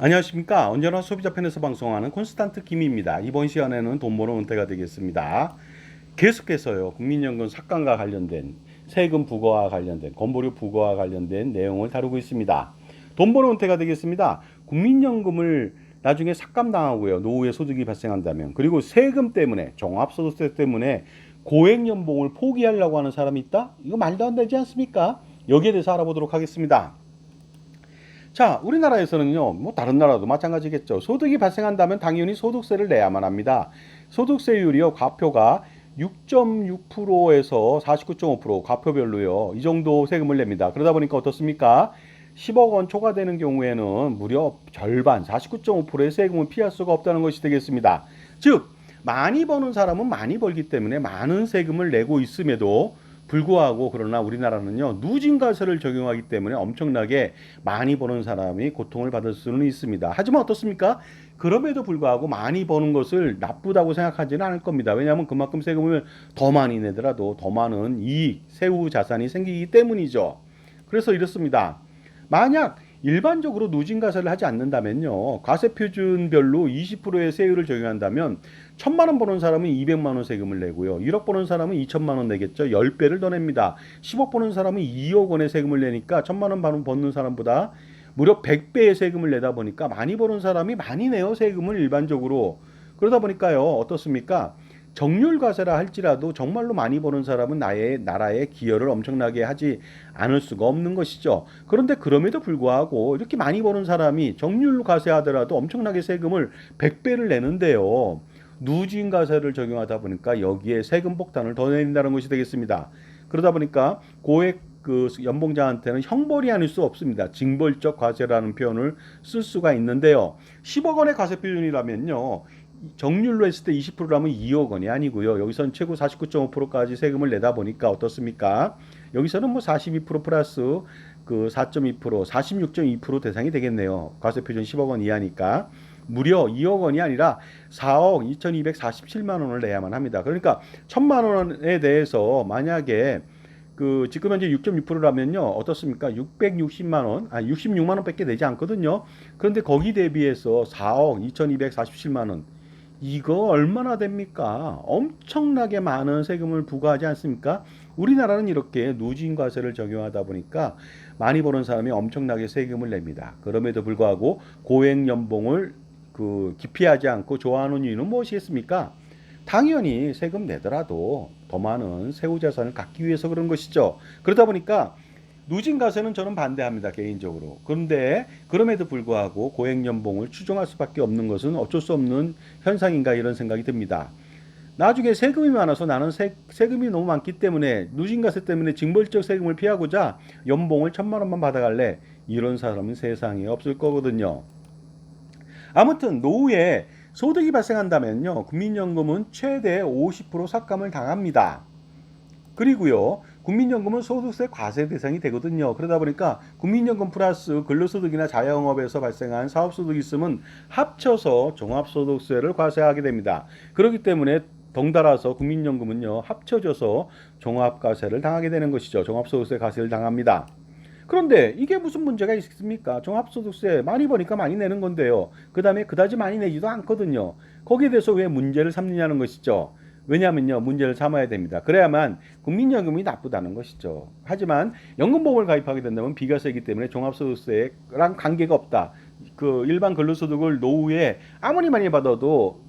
안녕하십니까. 언제나 소비자 편에서 방송하는 콘스탄트 김입니다. 이번 시간에는 돈 버는 은퇴가 되겠습니다. 계속해서요, 국민연금 삭감과 관련된 세금 부과와 관련된 건보료 부과와 관련된 내용을 다루고 있습니다. 돈 버는 은퇴가 되겠습니다. 국민연금을 나중에 삭감당하고요, 노후에 소득이 발생한다면, 그리고 세금 때문에, 종합소득세 때문에 고액연봉을 포기하려고 하는 사람이 있다? 이거 말도 안 되지 않습니까? 여기에 대해서 알아보도록 하겠습니다. 자, 우리나라에서는요, 뭐 다른 나라도 마찬가지겠죠. 소득이 발생한다면 당연히 소득세를 내야만 합니다. 소득세율이요, 과표가 6.6%에서 49.5%, 과표별로요, 이 정도 세금을 냅니다. 그러다 보니까 어떻습니까? 10억 원 초과되는 경우에는 무려 절반, 49.5%의 세금을 피할 수가 없다는 것이 되겠습니다. 즉, 많이 버는 사람은 많이 벌기 때문에 많은 세금을 내고 있음에도 불구하고, 그러나 우리나라는요, 누진과세를 적용하기 때문에 엄청나게 많이 버는 사람이 고통을 받을 수는 있습니다. 하지만 어떻습니까? 그럼에도 불구하고 많이 버는 것을 나쁘다고 생각하지는 않을 겁니다. 왜냐하면 그만큼 세금을 더 많이 내더라도 더 많은 이익, 세후 자산이 생기기 때문이죠. 그래서 이렇습니다. 만약 일반적으로 누진과세를 하지 않는다면요, 과세표준별로 20%의 세율을 적용한다면 1,000만 원 버는 사람은 200만 원 세금을 내고요, 1억 버는 사람은 2천만 원 내겠죠. 10배를 더 냅니다. 10억 버는 사람은 2억 원의 세금을 내니까 1,000만 원 버는 사람보다 무려 100배의 세금을 내다 보니까 많이 버는 사람이 많이 내요, 세금을 일반적으로. 그러다 보니까요, 어떻습니까? 정률 과세라 할지라도 정말로 많이 버는 사람은 나라에 기여를 엄청나게 하지 않을 수가 없는 것이죠. 그런데 그럼에도 불구하고 이렇게 많이 버는 사람이 정률 과세하더라도 엄청나게 세금을 100배를 내는데요, 누진 과세를 적용하다 보니까 여기에 세금 폭탄을 더 내린다는 것이 되겠습니다. 그러다 보니까 고액 연봉자한테는 형벌이 아닐 수 없습니다. 징벌적 과세라는 표현을 쓸 수가 있는데요. 10억 원의 과세 표준이라면요, 정률로 했을 때 20%라면 2억 원이 아니고요, 여기서는 최고 49.5%까지 세금을 내다 보니까 어떻습니까? 여기서는 뭐 42% 플러스 그 4.2%, 46.2% 대상이 되겠네요. 과세 표준 10억 원 이하니까 무려 2억 원이 아니라 4억 2,247만 원을 내야만 합니다. 그러니까 1,000만 원에 대해서 만약에 지금 현재 6.6%라면요, 어떻습니까? 660만 원, 66만 원밖에 내지 않거든요. 그런데 거기 대비해서 4억 2,247만 원, 이거 얼마나 됩니까? 엄청나게 많은 세금을 부과하지 않습니까? 우리나라는 이렇게 누진과세를 적용하다 보니까 많이 버는 사람이 엄청나게 세금을 냅니다. 그럼에도 불구하고 고액 연봉을 기피하지 않고 좋아하는 이유는 무엇이겠습니까? 당연히 세금 내더라도 더 많은 세후 자산을 갖기 위해서 그런 것이죠. 그러다 보니까 누진과세는 저는 반대합니다, 개인적으로. 그런데 그럼에도 불구하고 고액 연봉을 추종할 수밖에 없는 것은 어쩔 수 없는 현상인가, 이런 생각이 듭니다. 나중에 세금이 많아서 나는 세금이 너무 많기 때문에, 누진과세 때문에 징벌적 세금을 피하고자 연봉을 1,000만 원만 받아갈래, 이런 사람은 세상에 없을 거거든요. 아무튼 노후에 소득이 발생한다면요, 국민연금은 최대 50% 삭감을 당합니다. 그리고요, 국민연금은 소득세 과세 대상이 되거든요. 그러다 보니까 국민연금 플러스 근로소득이나 자영업에서 발생한 사업소득이 있으면 합쳐서 종합소득세를 과세하게 됩니다. 그렇기 때문에 덩달아서 국민연금은요, 합쳐져서 종합과세를 당하게 되는 것이죠. 종합소득세 과세를 당합니다. 그런데 이게 무슨 문제가 있습니까? 종합소득세 많이 버니까 많이 내는 건데요, 그 다음에 그다지 많이 내지도 않거든요. 거기에 대해서 왜 문제를 삼느냐는 것이죠. 왜냐하면요, 문제를 삼아야 됩니다. 그래야만 국민연금이 나쁘다는 것이죠. 하지만 연금보험을 가입하게 된다면 비과세이기 때문에 종합소득세랑 관계가 없다. 일반 근로소득을 노후에 아무리 많이 받아도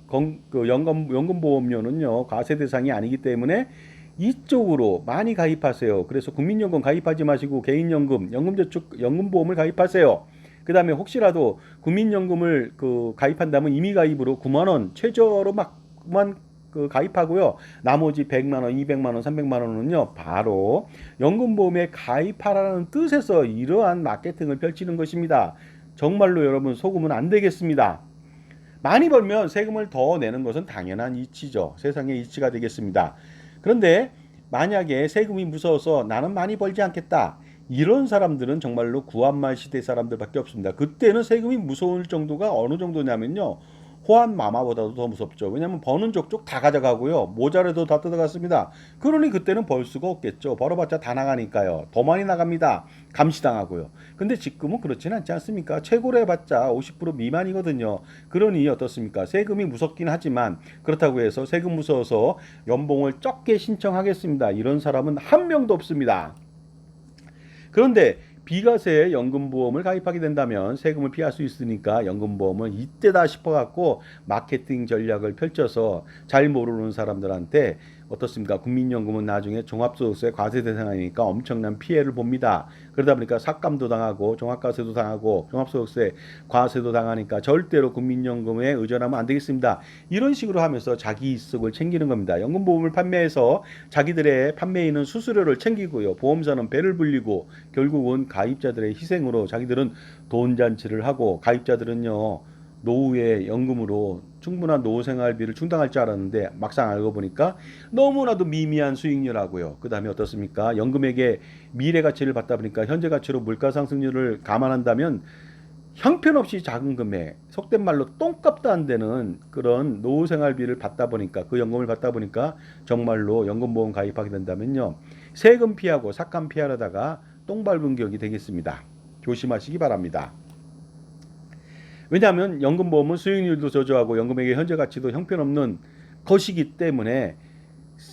연금보험료는요, 과세 대상이 아니기 때문에 이쪽으로 많이 가입하세요. 그래서 국민연금 가입하지 마시고 개인연금, 연금저축, 연금보험을 가입하세요. 그 다음에 혹시라도 국민연금을 가입한다면 임의가입으로 9만 원 최저로 막만 가입하고요. 나머지 100만 원, 200만 원, 300만 원은요, 바로 연금보험에 가입하라는 뜻에서 이러한 마케팅을 펼치는 것입니다. 정말로 여러분, 속으면 안 되겠습니다. 많이 벌면 세금을 더 내는 것은 당연한 이치죠. 세상의 이치가 되겠습니다. 그런데 만약에 세금이 무서워서 나는 많이 벌지 않겠다, 이런 사람들은 정말로 구한말 시대 사람들밖에 없습니다. 그때는 세금이 무서울 정도가 어느 정도냐면요, 호환 마마보다도 더 무섭죠. 왜냐하면 버는 족족 다 가져가고요. 모자라도 다 뜯어갔습니다. 그러니 그때는 벌 수가 없겠죠. 벌어봤자 다 나가니까요. 더 많이 나갑니다. 감시당하고요. 근데 지금은 그렇지는 않지 않습니까? 최고로 해봤자 50% 미만이거든요. 그러니 어떻습니까? 세금이 무섭긴 하지만 그렇다고 해서 세금 무서워서 연봉을 적게 신청하겠습니다. 이런 사람은 한 명도 없습니다. 그런데 비과세 연금보험을 가입하게 된다면 세금을 피할 수 있으니까 연금보험은 이때다 싶어갖고 마케팅 전략을 펼쳐서 잘 모르는 사람들한테 어떻습니까? 국민연금은 나중에 종합소득세 과세 대상이니까 엄청난 피해를 봅니다. 그러다 보니까 삭감도 당하고 종합과세도 당하고 종합소득세 과세도 당하니까 절대로 국민연금에 의존하면 안 되겠습니다. 이런 식으로 하면서 자기 이익을 챙기는 겁니다. 연금보험을 판매해서 자기들의 판매인은 수수료를 챙기고요. 보험사는 배를 불리고 결국은 가입자들의 희생으로 자기들은 돈 잔치를 하고 가입자들은요. 노후에 연금으로 충분한 노후 생활비를 충당할 줄 알았는데 막상 알고 보니까 너무나도 미미한 수익률하고요. 그 다음에 어떻습니까? 연금액의 미래 가치를 받다 보니까 현재 가치로 물가 상승률을 감안한다면 형편없이 작은 금액, 속된 말로 똥값도 안 되는 그런 노후 생활비를 받다 보니까 그 연금을 받다 보니까 정말로 연금보험 가입하게 된다면요. 세금 피하고 삭감 피하려다가 똥 밟은 격이 되겠습니다. 조심하시기 바랍니다. 왜냐하면 연금보험은 수익률도 저조하고 연금액의 현재 가치도 형편없는 것이기 때문에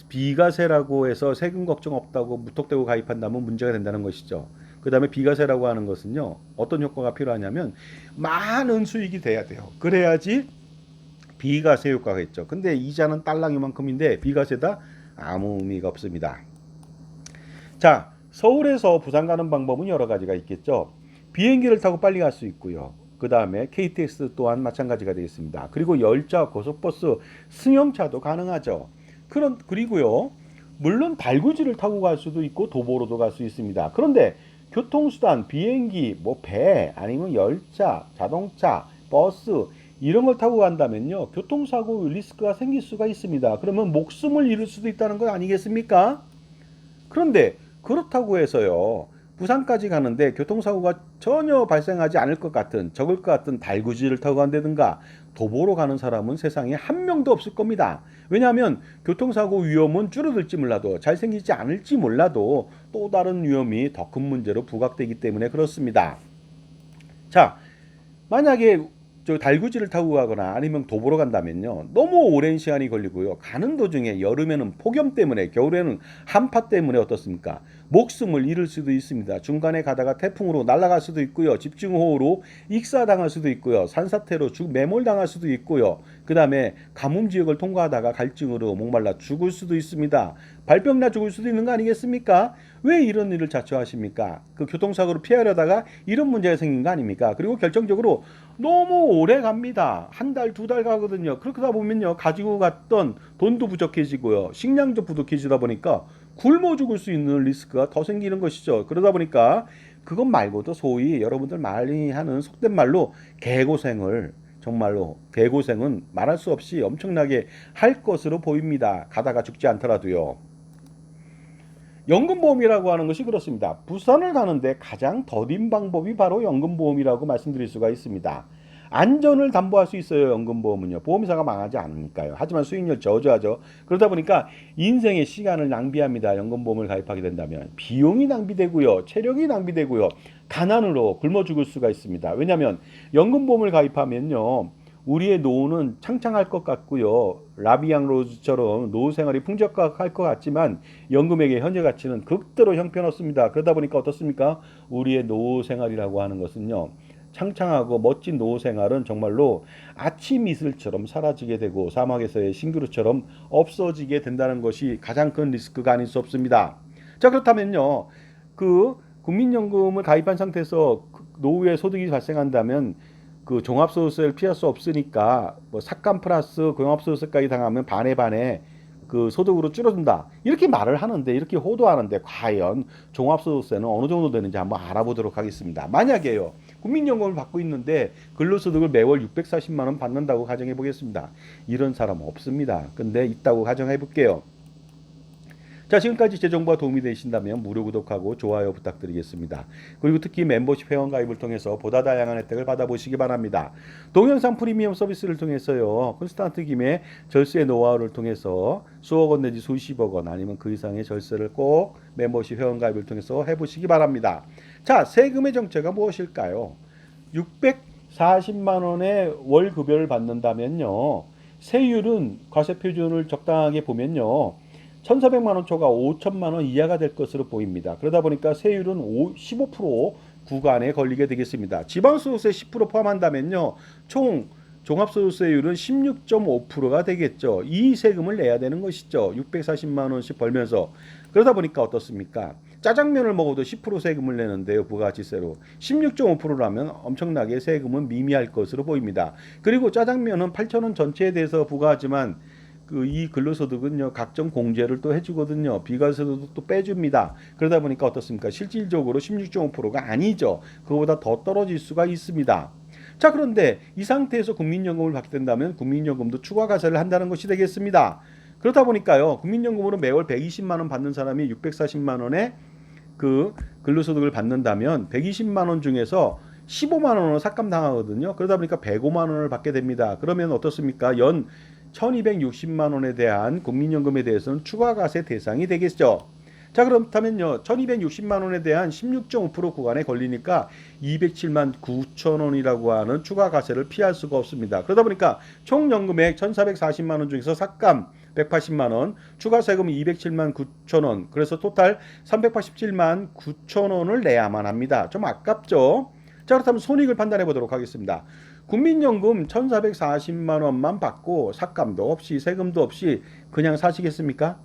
비과세라고 해서 세금 걱정 없다고 무턱대고 가입한다면 문제가 된다는 것이죠. 그 다음에 비과세라고 하는 것은요. 어떤 효과가 필요하냐면 많은 수익이 돼야 돼요. 그래야지 비과세 효과가 있죠. 근데 이자는 딸랑이만큼인데 비과세다? 아무 의미가 없습니다. 자, 서울에서 부산 가는 방법은 여러 가지가 있겠죠. 비행기를 타고 빨리 갈 수 있고요. 그 다음에 KTX 또한 마찬가지가 되겠습니다. 그리고 열차, 고속버스, 승용차도 가능하죠. 그리고요. 물론 달구지를 타고 갈 수도 있고 도보로도 갈 수 있습니다. 그런데 교통수단, 비행기, 뭐 배, 아니면 열차, 자동차, 버스 이런 걸 타고 간다면요. 교통사고 리스크가 생길 수가 있습니다. 그러면 목숨을 잃을 수도 있다는 거 아니겠습니까? 그런데 그렇다고 해서요. 부산까지 가는데 교통사고가 전혀 발생하지 않을 것 같은 적을 것 같은 달구지를 타고 간다든가 도보로 가는 사람은 세상에 한 명도 없을 겁니다. 왜냐하면 교통사고 위험은 줄어들지 몰라도 잘생기지 않을지 몰라도 또 다른 위험이 더 큰 문제로 부각되기 때문에 그렇습니다. 자, 만약에 저 달구지를 타고 가거나 아니면 도보로 간다면요. 너무 오랜 시간이 걸리고요. 가는 도중에 여름에는 폭염 때문에 겨울에는 한파 때문에 어떻습니까? 목숨을 잃을 수도 있습니다. 중간에 가다가 태풍으로 날아갈 수도 있고요. 집중호우로 익사당할 수도 있고요. 산사태로 매몰당할 수도 있고요. 그 다음에 가뭄 지역을 통과하다가 갈증으로 목말라 죽을 수도 있습니다. 발병나 죽을 수도 있는 거 아니겠습니까? 왜 이런 일을 자초하십니까? 그 교통사고를 피하려다가 이런 문제가 생긴 거 아닙니까? 그리고 결정적으로 너무 오래 갑니다. 한 달, 두 달 가거든요. 그러다 보면요. 가지고 갔던 돈도 부족해지고요. 식량도 부족해지다 보니까 굶어 죽을 수 있는 리스크가 더 생기는 것이죠. 그러다 보니까 그것 말고도 소위 여러분들 많이 하는 속된 말로 개고생을 정말로 개고생은 말할 수 없이 엄청나게 할 것으로 보입니다. 가다가 죽지 않더라도요. 연금보험이라고 하는 것이 그렇습니다. 부산을 가는데 가장 더딘 방법이 바로 연금보험이라고 말씀드릴 수가 있습니다. 안전을 담보할 수 있어요. 연금보험은요. 보험사가 망하지 않으니까요. 하지만 수익률 저조하죠. 그러다 보니까 인생의 시간을 낭비합니다. 연금보험을 가입하게 된다면 비용이 낭비되고요. 체력이 낭비되고요. 가난으로 굶어 죽을 수가 있습니다. 왜냐하면 연금보험을 가입하면요. 우리의 노후는 창창할 것 같고요. 라비앙 로즈처럼 노후 생활이 풍족할 것 같지만 연금액의 현재 가치는 극도로 형편없습니다. 그러다 보니까 어떻습니까? 우리의 노후 생활이라고 하는 것은요. 창창하고 멋진 노후 생활은 정말로 아침 이슬처럼 사라지게 되고 사막에서의 신기루처럼 없어지게 된다는 것이 가장 큰 리스크가 아닐 수 없습니다. 자, 그렇다면요. 그 국민연금을 가입한 상태에서 노후에 소득이 발생한다면 그 종합소득세를 피할 수 없으니까 뭐 삭감 플러스 종합소득세까지 당하면 반에 반에 그 소득으로 줄어든다 이렇게 말을 하는데 이렇게 호도하는데 과연 종합소득세는 어느 정도 되는지 한번 알아보도록 하겠습니다. 만약에요 국민연금을 받고 있는데 근로소득을 매월 640만 원 받는다고 가정해 보겠습니다. 이런 사람 없습니다. 근데 있다고 가정해 볼게요. 자, 지금까지 제 정보가 도움이 되신다면 무료 구독하고 좋아요 부탁드리겠습니다. 그리고 특히 멤버십 회원 가입을 통해서 보다 다양한 혜택을 받아보시기 바랍니다. 동영상 프리미엄 서비스를 통해서요, 콘스탄트 김의 절세 노하우를 통해서 수억 원 내지 수십억 원 아니면 그 이상의 절세를 꼭 멤버십 회원 가입을 통해서 해보시기 바랍니다. 자, 세금의 정체가 무엇일까요? 640만 원의 월 급여를 받는다면요, 세율은 과세 표준을 적당하게 보면요, 1,400만 원 초과 5천만 원 이하가 될 것으로 보입니다. 그러다 보니까 세율은 15% 구간에 걸리게 되겠습니다. 지방소득세 10% 포함한다면요, 총 종합소득세율은 16.5%가 되겠죠. 이 세금을 내야 되는 것이죠. 640만 원씩 벌면서. 그러다 보니까 어떻습니까? 짜장면을 먹어도 10% 세금을 내는데요, 부가가치세로. 16.5%라면 엄청나게 세금은 미미할 것으로 보입니다. 그리고 짜장면은 8,000원 전체에 대해서 부과하지만 이 근로소득은요, 각종 공제를 또 해주거든요. 비과세도 또 빼줍니다. 그러다 보니까 어떻습니까? 실질적으로 16.5%가 아니죠. 그거보다 더 떨어질 수가 있습니다. 자, 그런데 이 상태에서 국민연금을 받게 된다면 국민연금도 추가 과세를 한다는 것이 되겠습니다. 그렇다 보니까요, 국민연금으로 매월 120만 원 받는 사람이 640만 원의 그 근로소득을 받는다면 120만 원 중에서 15만 원을 삭감당하거든요. 그러다 보니까 105만 원을 받게 됩니다. 그러면 어떻습니까? 연 1260만 원에 대한 국민연금에 대해서는 추가 과세 대상이 되겠죠. 자, 그렇다면요, 1260만 원에 대한 16.5% 구간에 걸리니까 207만 9천 원이라고 하는 추가 과세를 피할 수가 없습니다. 그러다 보니까 총 연금액 1440만 원 중에서 삭감 180만 원, 추가 세금 207만 9천 원, 그래서 토탈 387만 9천 원을 내야만 합니다. 좀 아깝죠? 자, 그렇다면 손익을 판단해 보도록 하겠습니다. 국민연금 1,440만 원만 받고 삭감도 없이 세금도 없이 그냥 사시겠습니까?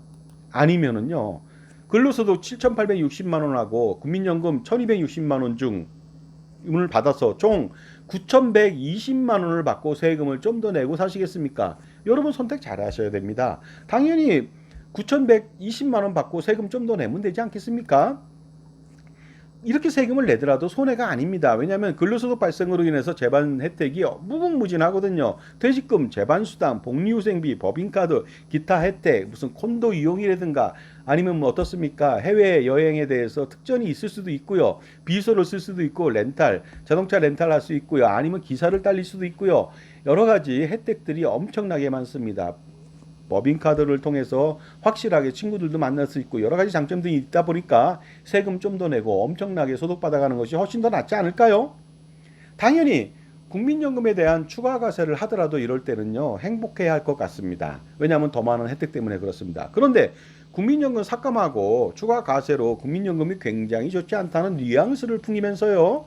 아니면은요, 근로소득 7,860만 원하고 국민연금 1,260만 원 중을 받아서 총 9,120만 원을 받고 세금을 좀 더 내고 사시겠습니까? 여러분 선택 잘 하셔야 됩니다. 당연히 9,120만 원 받고 세금 좀 더 내면 되지 않겠습니까? 이렇게 세금을 내더라도 손해가 아닙니다. 왜냐하면 근로소득 발생으로 인해서 재반 혜택이 무궁무진하거든요. 퇴직금, 재반수당, 복리후생비, 법인카드, 기타 혜택, 무슨 콘도 이용이라든가 아니면 뭐 어떻습니까? 해외 여행에 대해서 특전이 있을 수도 있고요. 비서를 쓸 수도 있고, 렌탈, 자동차 렌탈 할 수 있고요. 아니면 기사를 딸릴 수도 있고요. 여러 가지 혜택들이 엄청나게 많습니다. 법인카드를 통해서 확실하게 친구들도 만날 수 있고 여러 가지 장점들이 있다 보니까 세금 좀 더 내고 엄청나게 소득받아가는 것이 훨씬 더 낫지 않을까요? 당연히 국민연금에 대한 추가 과세를 하더라도 이럴 때는요, 행복해야 할 것 같습니다. 왜냐하면 더 많은 혜택 때문에 그렇습니다. 그런데 국민연금 삭감하고 추가 과세로 국민연금이 굉장히 좋지 않다는 뉘앙스를 풍기면서요,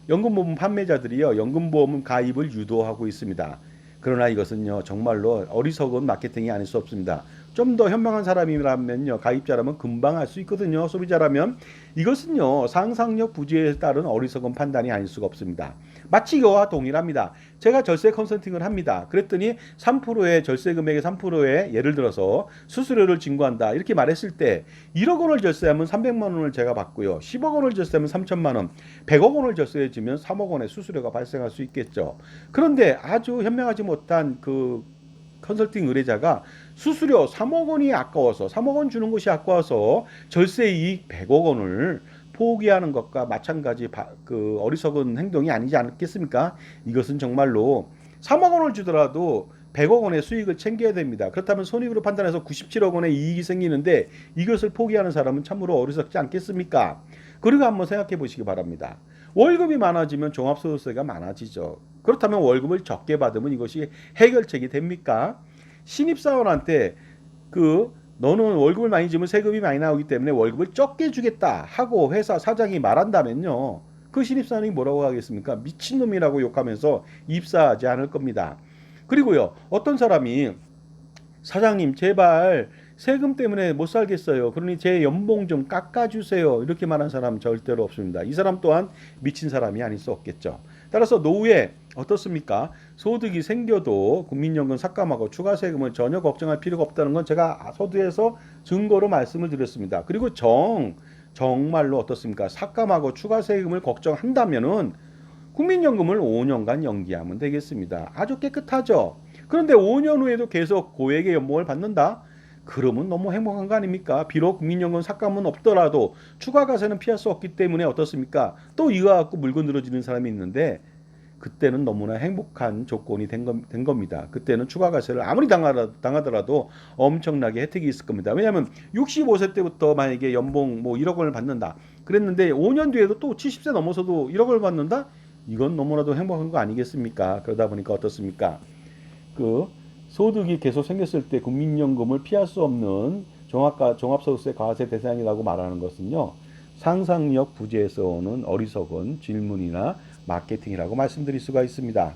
연금보험 판매자들이요, 연금보험 가입을 유도하고 있습니다. 그러나 이것은요, 정말로 어리석은 마케팅이 아닐 수 없습니다. 좀 더 현명한 사람이라면요, 가입자라면 금방 알 수 있거든요. 소비자라면. 이것은요, 상상력 부재에 따른 어리석은 판단이 아닐 수가 없습니다. 마치 이거와 동일합니다. 제가 절세 컨설팅을 합니다. 그랬더니 3%의 절세 금액의 3%의 예를 들어서 수수료를 징구한다 이렇게 말했을 때 1억 원을 절세하면 300만 원을 제가 받고요, 10억 원을 절세하면 3천만 원, 100억 원을 절세해주면 3억 원의 수수료가 발생할 수 있겠죠. 그런데 아주 현명하지 못한 그 컨설팅 의뢰자가 수수료 3억 원이 아까워서 3억 원 주는 것이 아까워서 절세 이익 100억 원을 포기하는 것과 마찬가지 그 어리석은 행동이 아니지 않겠습니까? 이것은 정말로 3억 원을 주더라도 100억 원의 수익을 챙겨야 됩니다. 그렇다면 손익으로 판단해서 97억 원의 이익이 생기는데 이것을 포기하는 사람은 참으로 어리석지 않겠습니까? 그리고 한번 생각해 보시기 바랍니다. 월급이 많아지면 종합소득세가 많아지죠. 그렇다면 월급을 적게 받으면 이것이 해결책이 됩니까? 신입사원한테 너는 월급을 많이 주면 세금이 많이 나오기 때문에 월급을 적게 주겠다 하고 회사 사장이 말한다면요, 그 신입사원이 뭐라고 하겠습니까? 미친놈이라고 욕하면서 입사하지 않을 겁니다. 그리고요, 어떤 사람이 사장님 제발 세금 때문에 못 살겠어요, 그러니 제 연봉 좀 깎아주세요, 이렇게 말한 사람 절대로 없습니다. 이 사람 또한 미친 사람이 아닐 수 없겠죠. 따라서 노후에 어떻습니까? 소득이 생겨도 국민연금 삭감하고 추가 세금을 전혀 걱정할 필요가 없다는 건 제가 서두에서 증거로 말씀을 드렸습니다. 그리고 정말로 어떻습니까? 삭감하고 추가 세금을 걱정한다면은 국민연금을 5년간 연기하면 되겠습니다. 아주 깨끗하죠. 그런데 5년 후에도 계속 고액의 연봉을 받는다? 그러면 너무 행복한 거 아닙니까? 비록 국민연금 삭감은 없더라도 추가 과세는 피할 수 없기 때문에 어떻습니까? 또 이거 갖고 물고 늘어지는 사람이 있는데 그때는 너무나 행복한 조건이 된 겁니다. 그때는 추가 과세를 아무리 당하더라도 엄청나게 혜택이 있을 겁니다. 왜냐하면 65세 때부터 만약에 연봉 뭐 1억 원을 받는다 그랬는데 5년 뒤에도 또 70세 넘어서도 1억 원을 받는다? 이건 너무나도 행복한 거 아니겠습니까? 그러다 보니까 어떻습니까? 그 소득이 계속 생겼을 때 국민연금을 피할 수 없는 종합소득세 과세 대상이라고 말하는 것은요. 상상력 부재에서 오는 어리석은 질문이나 마케팅이라고 말씀드릴 수가 있습니다.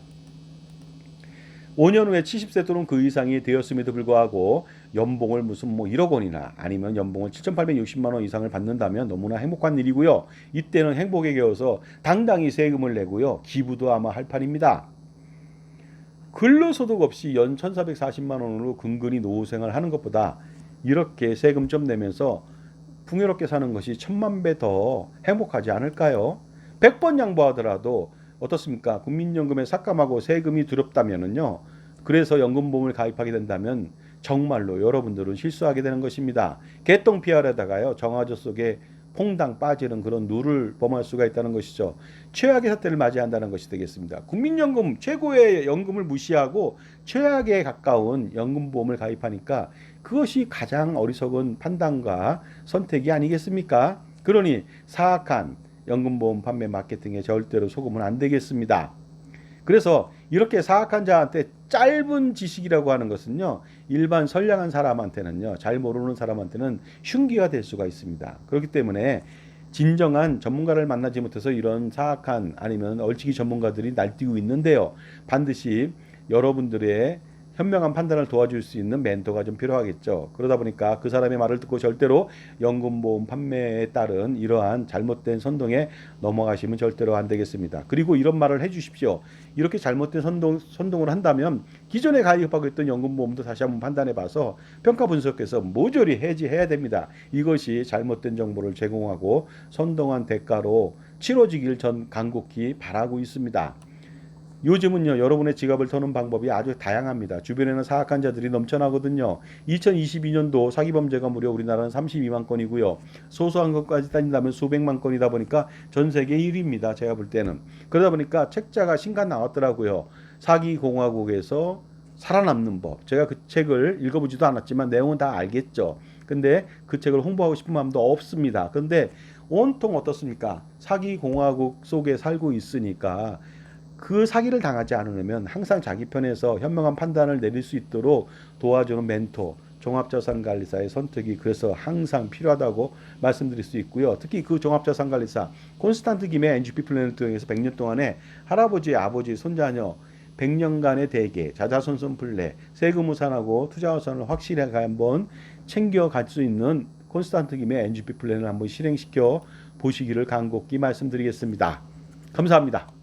5년 후에 70세 또는 그 이상이 되었음에도 불구하고 연봉을 무슨 뭐 1억 원이나 아니면 연봉을 7,860만 원 이상을 받는다면 너무나 행복한 일이고요. 이때는 행복에 겨워서 당당히 세금을 내고요. 기부도 아마 할 판입니다. 근로소득 없이 연 1,440만 원으로 근근히 노후생활 하는 것보다 이렇게 세금 좀 내면서 풍요롭게 사는 것이 1,000만 배 더 행복하지 않을까요? 100번 양보하더라도 어떻습니까? 국민연금에 삭감하고 세금이 두렵다면은요. 그래서 연금보험을 가입하게 된다면 정말로 여러분들은 실수하게 되는 것입니다. 개똥 피하려다가요. 정화조 속에 퐁당 빠지는 그런 누를 범할 수가 있다는 것이죠. 최악의 사태를 맞이한다는 것이 되겠습니다. 국민연금 최고의 연금을 무시하고 최악에 가까운 연금보험을 가입하니까 그것이 가장 어리석은 판단과 선택이 아니겠습니까? 그러니 사악한 연금보험 판매 마케팅에 절대로 속으면 안 되겠습니다. 그래서 이렇게 사악한 자한테 짧은 지식이라고 하는 것은요. 일반 선량한 사람한테는요. 잘 모르는 사람한테는 흉기가 될 수가 있습니다. 그렇기 때문에 진정한 전문가를 만나지 못해서 이런 사악한 아니면 얼치기 전문가들이 날뛰고 있는데요. 반드시 여러분들의 현명한 판단을 도와줄 수 있는 멘토가 좀 필요하겠죠. 그러다 보니까 그 사람의 말을 듣고 절대로 연금보험 판매에 따른 이러한 잘못된 선동에 넘어가시면 절대로 안 되겠습니다. 그리고 이런 말을 해주십시오. 이렇게 잘못된 선동을 한다면 기존에 가입하고 있던 연금보험도 다시 한번 판단해봐서 평가 분석해서 모조리 해지해야 됩니다. 이것이 잘못된 정보를 제공하고 선동한 대가로 치러지길 전 간곡히 바라고 있습니다. 요즘은요 여러분의 지갑을 터는 방법이 아주 다양합니다. 주변에는 사악한 자들이 넘쳐나거든요. 2022년도 사기 범죄가 무려 우리나라는 32만 건이고요. 소소한 것까지 따진다면 수백만 건이다 보니까 전 세계 1위입니다. 제가 볼 때는. 그러다 보니까 책자가 신간 나왔더라고요. 사기 공화국에서 살아남는 법. 제가 그 책을 읽어보지도 않았지만 내용은 다 알겠죠. 근데 그 책을 홍보하고 싶은 마음도 없습니다. 근데 온통 어떻습니까? 사기 공화국 속에 살고 있으니까 그 사기를 당하지 않으려면 항상 자기 편에서 현명한 판단을 내릴 수 있도록 도와주는 멘토, 종합자산관리사의 선택이 그래서 항상 필요하다고 말씀드릴 수 있고요. 특히 그 종합자산관리사 콘스탄트 김의 NGP 플랜을 통해서 100년 동안에 할아버지, 아버지, 손자녀 100년간의 대계, 자자손손 플레, 세금 무산하고 투자 우선을 확실하게 한번 챙겨갈 수 있는 콘스탄트 김의 NGP 플랜을 한번 실행시켜 보시기를 간곡히 말씀드리겠습니다. 감사합니다.